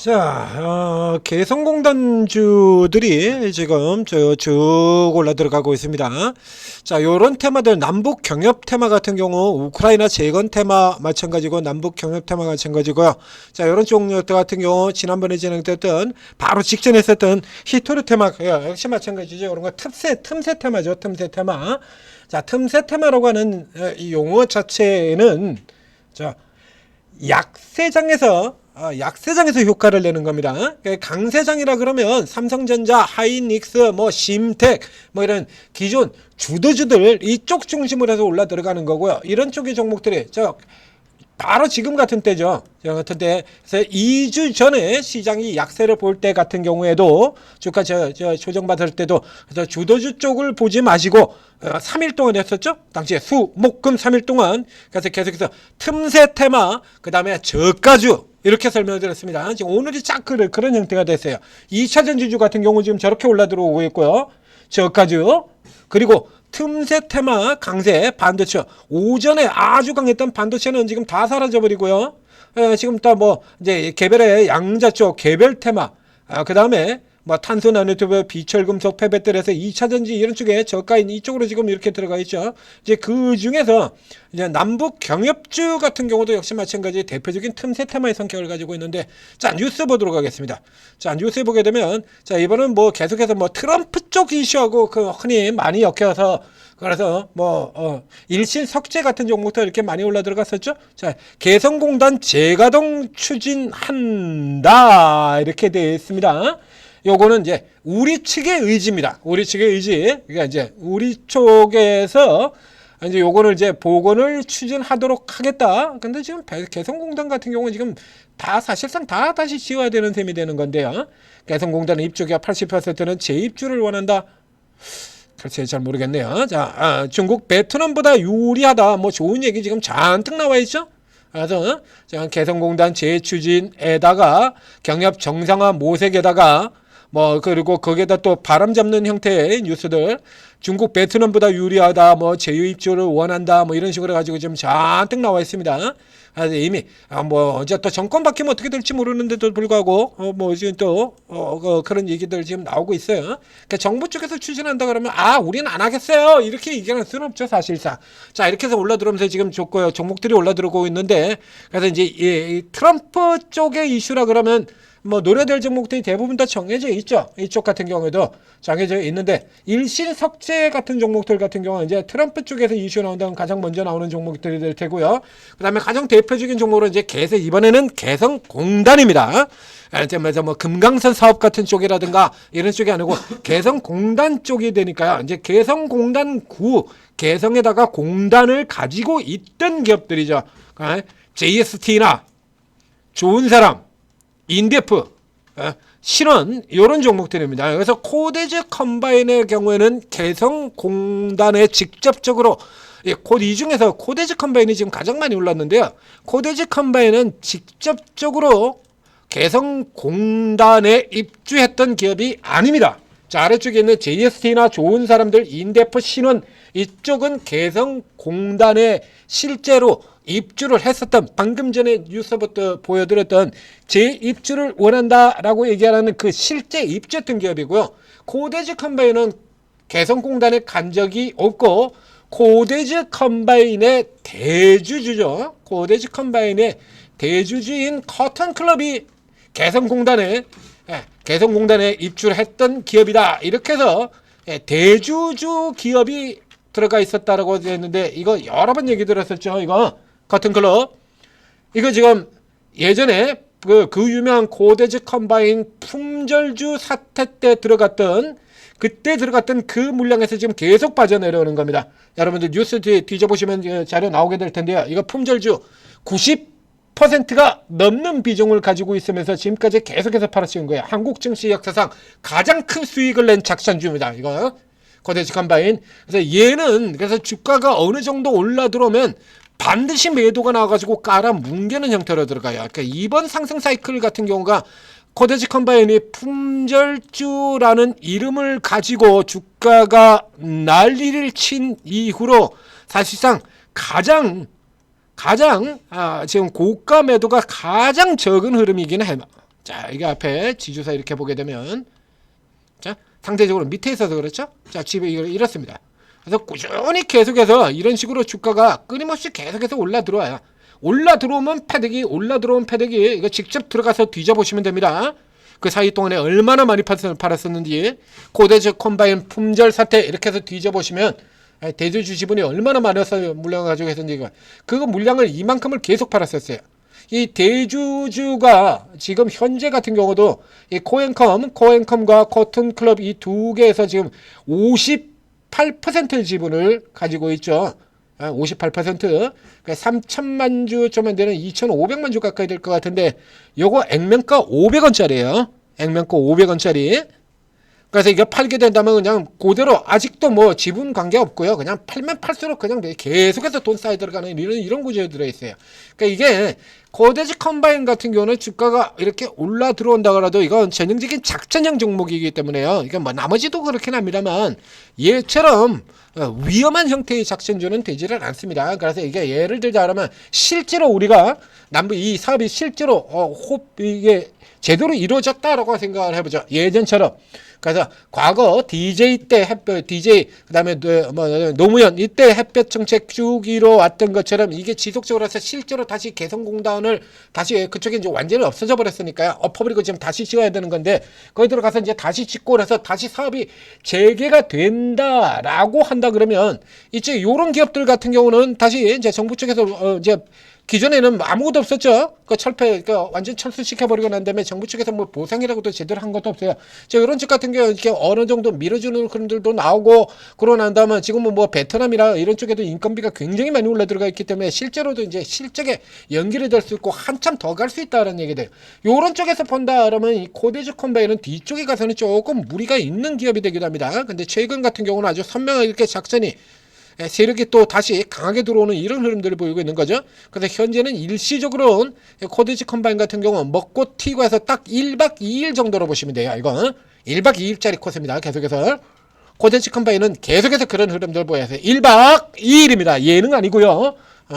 자, 개성공단주들이 지금 쭉 올라 들어가고 있습니다. 자, 요런 테마들, 남북 경협 테마 같은 경우, 우크라이나 재건 테마 마찬가지고, 남북 경협 테마 마찬가지고요. 자, 요런 종류들 같은 경우, 지난번에 진행됐던, 바로 직전에 했었던 히토르 테마, 역시 마찬가지죠. 이런 거 틈새 테마죠. 틈새 테마. 자, 틈새 테마라고 하는 이 용어 자체는, 자, 약세장에서 효과를 내는 겁니다. 강세장이라 그러면 삼성전자, 하이닉스, 심텍, 이런 기존 주도주들 이쪽 중심으로 해서 올라 들어가는 거고요. 이런 쪽의 종목들이 바로 지금 같은 때죠. 같은 때, 그래서 2주 전에 시장이 약세를 볼 때 같은 경우에도 주가 조정받을 때도 그래서 주도주 쪽을 보지 마시고 3일 동안 했었죠. 당시에 수, 목, 금 3일 동안 그래서 계속해서 틈새 테마, 그 다음에 저가주 이렇게 설명을 드렸습니다. 지금 오늘이 쫙 그런 형태가 됐어요. 2차전 지주 같은 경우 지금 저렇게 올라 들어오고 있고요. 저가주 그리고 틈새 테마 강세 반도체 오전에 아주 강했던 반도체는 지금 다 사라져버리고요. 지금 다 이제 개별의 양자 쪽 개별 테마 그 다음에 탄소 나노튜브 비철금속 폐배터리에서 2차전지 이런 쪽에 저가인 이쪽으로 지금 이렇게 들어가 있죠. 이제 그 중에서 이제 남북 경협주 같은 경우도 역시 마찬가지 대표적인 틈새 테마의 성격을 가지고 있는데, 자, 뉴스 보도록 하겠습니다. 자, 뉴스 보게 되면, 자, 이번은 계속해서 트럼프 쪽 이슈하고 흔히 많이 엮여서 그래서 일신 석재 같은 종목도 이렇게 많이 올라 들어갔었죠. 자, 개성공단 재가동 추진한다 이렇게 되어 있습니다. 요거는 이제 우리 측의 의지입니다. 우리 측의 의지. 그러니까 이제 우리 쪽에서 이제 요거를 이제 복원을 추진하도록 하겠다. 근데 지금 개성공단 같은 경우는 지금 사실상 다 다시 지어야 되는 셈이 되는 건데요. 개성공단 입주가 80%는 재입주를 원한다. 글쎄 잘 모르겠네요. 자, 중국 베트남보다 유리하다. 좋은 얘기 지금 잔뜩 나와 있죠. 그래서 개성공단 재추진에다가 경협 정상화 모색에다가 그리고 거기에다 또 바람 잡는 형태의 뉴스들, 중국 베트남보다 유리하다, 제휴 입주를 원한다, 이런 식으로 해가지고 지금 잔뜩 나와 있습니다. 그래서 이미 이제 또 정권 바뀌면 어떻게 될지 모르는데도 불구하고 지금 또 그런 얘기들 지금 나오고 있어요. 그러니까 정부 쪽에서 추진한다 그러면 우리는 안 하겠어요 이렇게 얘기할 수는 없죠 사실상. 자, 이렇게 해서 올라 들어오면서 지금 좋고요, 종목들이 올라 들어오고 있는데, 그래서 이제 이 트럼프 쪽의 이슈라 그러면 노려될 종목들이 대부분 다 정해져 있죠. 이쪽 같은 경우에도 정해져 있는데, 일신 석재 같은 종목들 같은 경우는 이제 트럼프 쪽에서 이슈 나온다면 가장 먼저 나오는 종목들이 될 테고요. 그 다음에 가장 대표적인 종목으로 이제 이번에는 개성공단입니다. 이제 금강산 사업 같은 쪽이라든가 이런 쪽이 아니고 개성공단 쪽이 되니까요. 이제 개성공단구, 개성에다가 공단을 가지고 있던 기업들이죠. JST나 좋은 사람, 인데프, 신원 이런 종목들입니다. 그래서 코데즈 컴바인의 경우에는 개성공단에 직접적으로 이 중에서 코데즈 컴바인이 지금 가장 많이 올랐는데요. 코데즈 컴바인은 직접적으로 개성공단에 입주했던 기업이 아닙니다. 자, 아래쪽에 있는 JST나 좋은 사람들, 인데프, 신원 이쪽은 개성공단에 실제로 입주를 했었던, 방금 전에 뉴스부터 보여드렸던 재입주를 원한다라고 얘기하는 그 실제 입주했던 기업이고요. 코데즈 컴바인은 개성공단에 간 적이 없고, 코데즈 컴바인의 대주주죠. 코데즈 컴바인의 대주주인 커튼클럽이 개성공단에 입주를 했던 기업이다. 이렇게 해서 대주주 기업이 들어가 있었다라고 했는데, 이거 여러 번 얘기 들었었죠. 이거 커튼클럽, 이거 지금 예전에 그 유명한 코데즈 컴바인 품절주 사태 때 그때 들어갔던 그 물량에서 지금 계속 빠져내려오는 겁니다. 여러분들 뉴스 뒤져보시면 자료 나오게 될 텐데요. 이거 품절주 90%가 넘는 비중을 가지고 있으면서 지금까지 계속해서 팔아치운 거예요. 한국 증시 역사상 가장 큰 수익을 낸 작전주입니다. 이거 코데즈 컴바인. 그래서 얘는 주가가 어느 정도 올라 들어오면 반드시 매도가 나와가지고 깔아 뭉개는 형태로 들어가요. 그러니까 이번 상승 사이클 같은 경우가 코데즈 컴바인이 품절주라는 이름을 가지고 주가가 난리를 친 이후로 사실상 가장 지금 고가 매도가 가장 적은 흐름이긴 해요. 자, 이게 앞에 지주사 이렇게 보게 되면 자, 상대적으로 밑에 있어서 그렇죠? 자, 집에 이렇습니다. 그래서 꾸준히 계속해서 이런 식으로 주가가 끊임없이 계속해서 올라 들어와요. 올라 들어오면 패대기, 올라 들어오면 패대기. 이거 직접 들어가서 뒤져보시면 됩니다. 그 사이 동안에 얼마나 많이 팔았었는지 코데즈 컴바인 품절 사태 이렇게 해서 뒤져보시면 대주주 지분이 얼마나 많아서 물량을 가지고 했는지 그거 물량을 이만큼을 계속 팔았었어요. 이 대주주가 지금 현재 같은 경우도 이 코앤컴과 커튼클럽 이 두 개에서 지금 58%의 지분을 가지고 있죠. 58%. 그러니까 3천만 주 좀 안 되는 2,500만 주 가까이 될 것 같은데 요거 액면가 500원짜리예요. 액면가 500원짜리. 그래서 이거 팔게 된다면 그냥 그대로 아직도 뭐 지분 관계 없고요. 그냥 팔면 팔수록 그냥 계속해서 돈 쌓여 들어가는 이런 구조에 들어있어요. 그러니까 이게 코데즈 컴바인 같은 경우는 주가가 이렇게 올라 들어온다고라도 이건 전형적인 작전형 종목이기 때문에요. 이게 뭐 나머지도 그렇긴 합니다만 얘처럼 위험한 형태의 작전주는 되지를 않습니다. 그래서 이게 예를 들자면 실제로 우리가 이 사업이 실제로 이게 제대로 이루어졌다라고 생각을 해보죠. 예전처럼. 그래서 과거 DJ 때 햇볕, DJ 그다음에 노무현 이때 햇볕 정책 쭉 이뤄왔던 것처럼 이게 지속적으로 해서 실제로 다시 개성공단을 다시 그쪽에 이제 완전히 없어져 버렸으니까요. 엎어버리고 지금 다시 지어야 되는 건데 거기 들어가서 이제 다시 짓고 그래서 다시 사업이 재개가 된다라고 한다 그러면 이제 요런 기업들 같은 경우는 다시 이제 정부 쪽에서 이제 기존에는 아무것도 없었죠. 그 완전 철수시켜버리고 난 다음에 정부 측에서 뭐 보상이라고도 제대로 한 것도 없어요. 이런 쪽 같은 경우 이렇게 어느 정도 밀어주는 그런들도 나오고 그러고 난 다음에 지금은 뭐 베트남이나 이런 쪽에도 인건비가 굉장히 많이 올라 들어가 있기 때문에 실제로도 이제 실적에 연결이 될 수 있고 한참 더 갈 수 있다는 얘기들. 요런 쪽에서 본다 그러면 이 코데즈 컴바인은 뒤쪽에 가서는 조금 무리가 있는 기업이 되기도 합니다. 근데 최근 같은 경우는 아주 선명하게 이렇게 작전이 세력이 또 다시 강하게 들어오는 이런 흐름들을 보이고 있는 거죠. 그래서 현재는 일시적으로는 코데즈 컴바인 같은 경우는 먹고 튀고 해서 딱 1박 2일 정도로 보시면 돼요. 이건 1박 2일짜리 코스입니다. 계속해서 코데즈 컴바인은 계속해서 그런 흐름들을 보여서 1박 2일입니다. 예능 아니고요.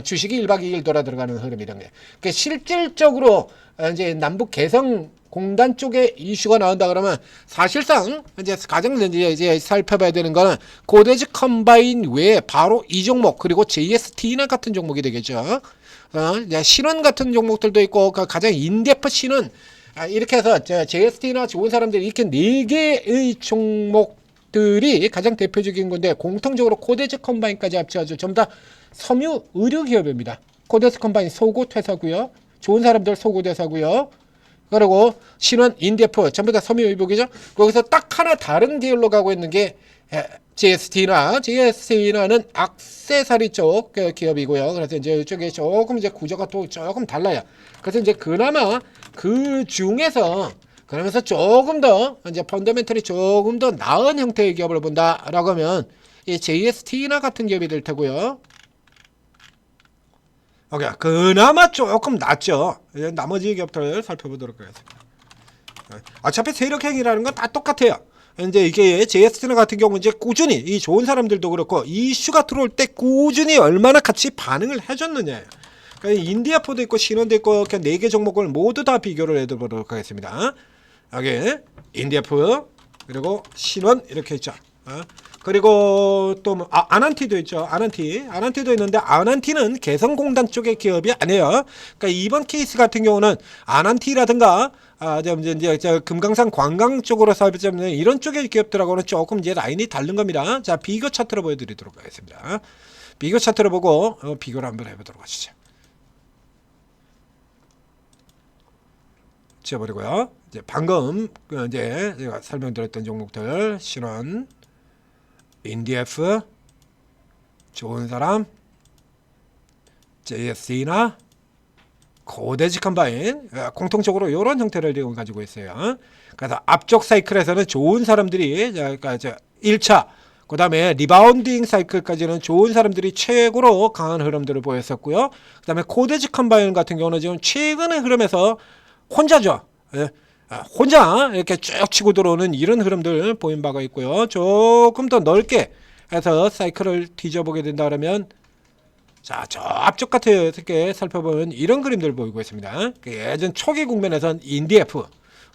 주식이 1박 2일 돌아 들어가는 흐름이란 게. 그러니까 실질적으로 이제 남북 개성 공단 쪽에 이슈가 나온다 그러면 사실상 이제 가장 이제 살펴봐야 되는 거는 코데즈 컴바인 외에 바로 이 종목 그리고 JST나 같은 종목이 되겠죠. 신원 같은 종목들도 있고 가장 인데프 신원 이렇게 해서 JST나 좋은 사람들이 이렇게 4개의 종목들이 가장 대표적인 건데 공통적으로 코데즈 컴바인까지 합쳐서 전부 다 섬유 의료 기업입니다. 코데즈 컴바인 소고 퇴사고요. 좋은 사람들 소고 퇴사고요. 그리고 신원, 인데프 전부 다 섬유의복이죠. 거기서 딱 하나 다른 계열로 가고 있는 게 JST나는 액세서리 쪽 기업이고요. 그래서 이제 이쪽에 조금 이제 구조가 또 조금 달라요. 그래서 이제 그나마 그 중에서 그러면서 조금 더 이제 펀더멘털이 조금 더 나은 형태의 기업을 본다라고 하면 이 JST나 같은 기업이 될 테고요. 오케이. 그나마 조금 낫죠. 나머지 기업들을 살펴보도록 하겠습니다. 어차피 세력행위라는 건 다 똑같아요. 이제 이게 JST나 같은 경우 이제 꾸준히 이 좋은 사람들도 그렇고 이슈가 들어올 때 꾸준히 얼마나 같이 반응을 해줬느냐예요. 그러니까 인디아포도 있고 신원도 있고 이렇게 4개 종목을 모두 다 비교를 해보도록 하겠습니다. 여기 인디아포 그리고 신원 이렇게 있죠. 그리고 또 뭐, 아난티도 있죠. 아난티도 있는데 아난티는 개성공단 쪽의 기업이 아니에요. 그러니까 이번 케이스 같은 경우는 아난티라든가 이제 금강산 관광 쪽으로 사업이 잡는 이런 쪽의 기업들하고는 조금 이제 라인이 다른 겁니다. 자, 비교 차트로 보여드리도록 하겠습니다. 비교 차트로 보고 비교를 한번 해보도록 하시죠. 지워버리고요. 이제 방금 이제 제가 설명드렸던 종목들 신원, 인디에프, 좋은 사람, JST나 코데즈 컴바인 공통적으로 이런 형태를 가지고 있어요. 그래서 앞쪽 사이클에서는 좋은 사람들이 1차 그 다음에 리바운딩 사이클까지는 좋은 사람들이 최고로 강한 흐름들을 보였었고요. 그 다음에 코데즈 컴바인 같은 경우는 지금 최근의 흐름에서 혼자죠. 혼자 이렇게 쭉 치고 들어오는 이런 흐름들 보인 바가 있고요. 조금 더 넓게 해서 사이클을 뒤져보게 된다 그러면 자, 저 앞쪽 같은 게 살펴보면 이런 그림들 보이고 있습니다. 예전 초기 국면에선 인디F,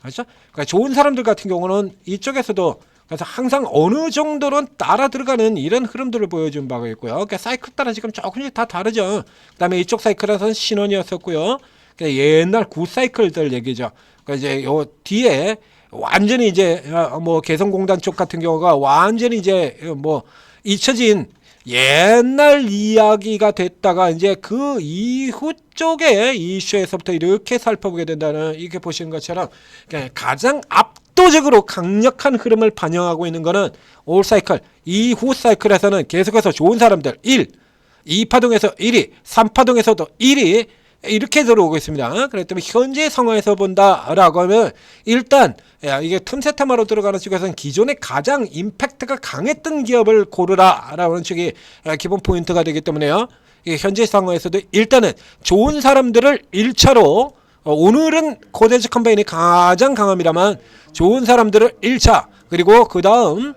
그렇죠? 그러니까 좋은 사람들 같은 경우는 이쪽에서도 그래서 항상 어느 정도는 따라 들어가는 이런 흐름들을 보여준 바가 있고요. 그러니까 사이클 따라 지금 조금씩 다 다르죠. 그다음에 이쪽 사이클에서는 신원이었었고요. 그러니까 옛날 구 사이클들 얘기죠. 그러니까 이제 요 뒤에 완전히 이제 뭐 개성공단 쪽 같은 경우가 완전히 이제 뭐 잊혀진 옛날 이야기가 됐다가 이제 그 이후 쪽에 이슈에서부터 이렇게 살펴보게 된다는, 이렇게 보시는 것처럼 가장 압도적으로 강력한 흐름을 반영하고 있는 거는 올 사이클, 이후 사이클에서는 계속해서 좋은 사람들 1, 2파동에서 1위, 3파동에서도 1위 이렇게 들어오고 있습니다. 그렇기 때문에 현재 상황에서 본다라고 하면 일단 이게 틈새 테마로 들어가는 쪽에서는 기존에 가장 임팩트가 강했던 기업을 고르라라고 하는 쪽이 기본 포인트가 되기 때문에요. 현재 상황에서도 일단은 좋은 사람들을 1차로, 오늘은 코데지 컴바인이 가장 강합니다만 좋은 사람들을 1차, 그리고 그 다음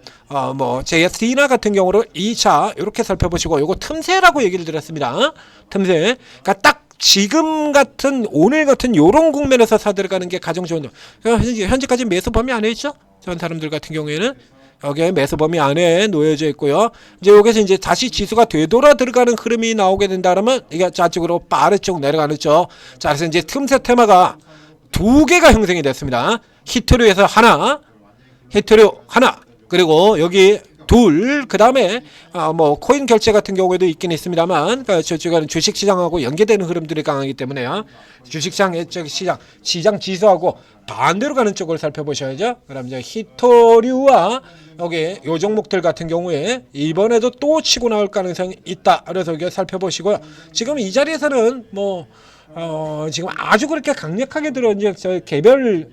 뭐 JS나 같은 경우로 2차 이렇게 살펴보시고, 요거 틈새라고 얘기를 드렸습니다. 틈새. 그러니까 딱 지금 같은 오늘 같은 요런 국면에서 사들어가는 게 가장 좋은. 현재까지 매수 범위 안에 있죠. 저런 사람들 같은 경우에는 여기에 매수 범위 안에 놓여져 있고요. 이제 여기서 이제 다시 지수가 되돌아 들어가는 흐름이 나오게 된다면 이게 좌측으로 아래쪽 내려가는 쪽. 자, 그래서 이제 틈새 테마가 두 개가 형성이 됐습니다. 히트류에서 하나, 히트류 하나, 그리고 여기 둘, 그 다음에 뭐 코인 결제 같은 경우에도 있긴 있습니다만, 그러니까 저쪽은 주식 시장하고 연계되는 흐름들이 강하기 때문에요. 주식시장, 시장 지수하고 반대로 가는 쪽을 살펴보셔야죠. 그럼 이제 히토류와 여기 요 종목들 같은 경우에 이번에도 또 치고 나올 가능성이 있다. 그래서 여기 살펴보시고요. 지금 이 자리에서는 뭐 지금 아주 그렇게 강력하게 들어온 저 개별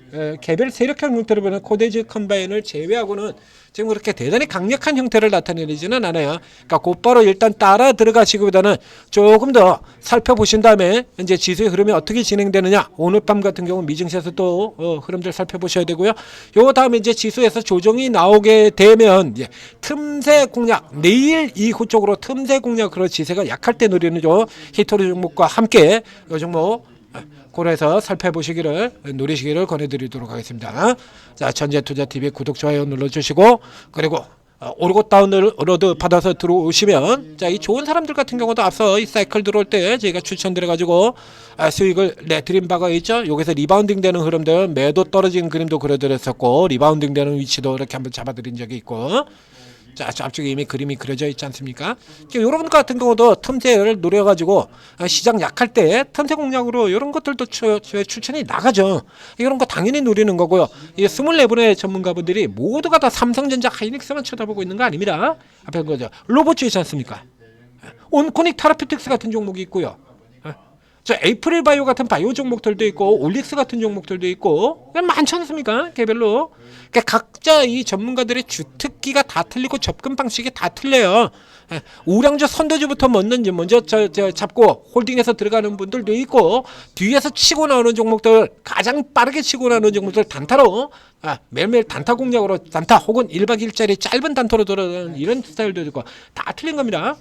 세력형 형태로 보는 코데지 컴바인을 제외하고는 지금 그렇게 대단히 강력한 형태를 나타내지는 않아요. 그러니까 곧바로 일단 따라 들어가시기보다는 조금 더 살펴보신 다음에 이제 지수의 흐름이 어떻게 진행되느냐, 오늘 밤 같은 경우 미증시에서 또 흐름들 살펴보셔야 되고요. 요 다음에 이제 지수에서 조정이 나오게 되면 이제 틈새 공략, 내일 이후 쪽으로 틈새 공략으로 지세가 약할 때 누리는 요 히토리 종목과 함께 요 종목 고려해서 살펴보시기를, 누리시기를 권해드리도록 하겠습니다. 자, 전재투자TV 구독, 좋아요 눌러주시고, 그리고 오르고 다운로드 받아서 들어오시면, 자, 이 좋은 사람들 같은 경우도 앞서 이 사이클 들어올 때 저희가 추천드려가지고 수익을 내드린 바가 있죠. 여기서 리바운딩 되는 흐름들, 매도 떨어진 그림도 그려드렸었고, 리바운딩 되는 위치도 이렇게 한번 잡아드린 적이 있고, 자, 저 앞쪽에 이미 그림이 그려져 있지 않습니까? 이런 것 같은 경우도 틈새를 노려가지고 시장 약할 때 틈새 공략으로 이런 것들도 추천이 나가죠. 이런 거 당연히 노리는 거고요. 이 24분의 전문가분들이 모두가 다 삼성전자, 하이닉스만 쳐다보고 있는 거 아닙니다. 앞에 거죠. 로봇주 있지 않습니까? 온코닉 테라피틱스 같은 종목이 있고요. 저 에이프릴 바이오 같은 바이오 종목들도 있고, 올릭스 같은 종목들도 있고, 많지 않습니까? 개별로. 그러니까 각자 이 전문가들의 주특기가 다 틀리고 접근 방식이 다 틀려요. 우량주 선도주부터 먼저 잡고 홀딩해서 들어가는 분들도 있고, 뒤에서 치고 나오는 종목들, 가장 빠르게 치고 나오는 종목들 단타로, 매일매일 단타 공략으로, 단타 혹은 1박 2일짜리 짧은 단타로 들어가는 이런 스타일도 있고, 다 틀린 겁니다.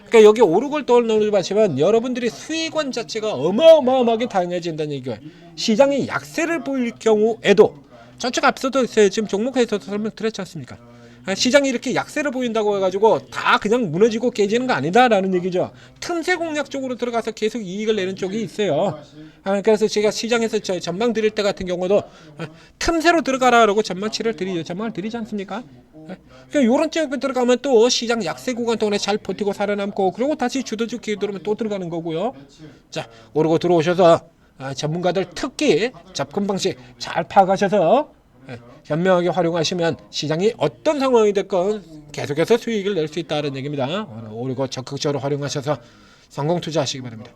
그러니까 여기 오르골 떠오르는 봤지만 여러분들이 수익원 자체가 어마어마하게 다양해진다는 얘기예요. 시장이 약세를 보일 경우에도, 저쪽 앞서도 지금 종목에서 설명드렸지 않습니까? 시장이 이렇게 약세를 보인다고 해가지고 다 그냥 무너지고 깨지는 거 아니다라는 얘기죠. 틈새 공략 쪽으로 들어가서 계속 이익을 내는 쪽이 있어요. 그래서 제가 시장에서 전망 드릴 때 같은 경우도 틈새로 들어가라라고 전망을 드리지 않습니까? 그러니까 이런 쪽에 들어가면 또 시장 약세 구간 동안에 잘 버티고 살아남고, 그리고 다시 주도주 기회 들어오면 또 들어가는 거고요. 자, 오르고 들어오셔서 전문가들 특기 접근 방식 잘 파악하셔서 현명하게 활용하시면 시장이 어떤 상황이 됐건 계속해서 수익을 낼 수 있다는 얘기입니다. 오르고 적극적으로 활용하셔서 성공 투자하시기 바랍니다.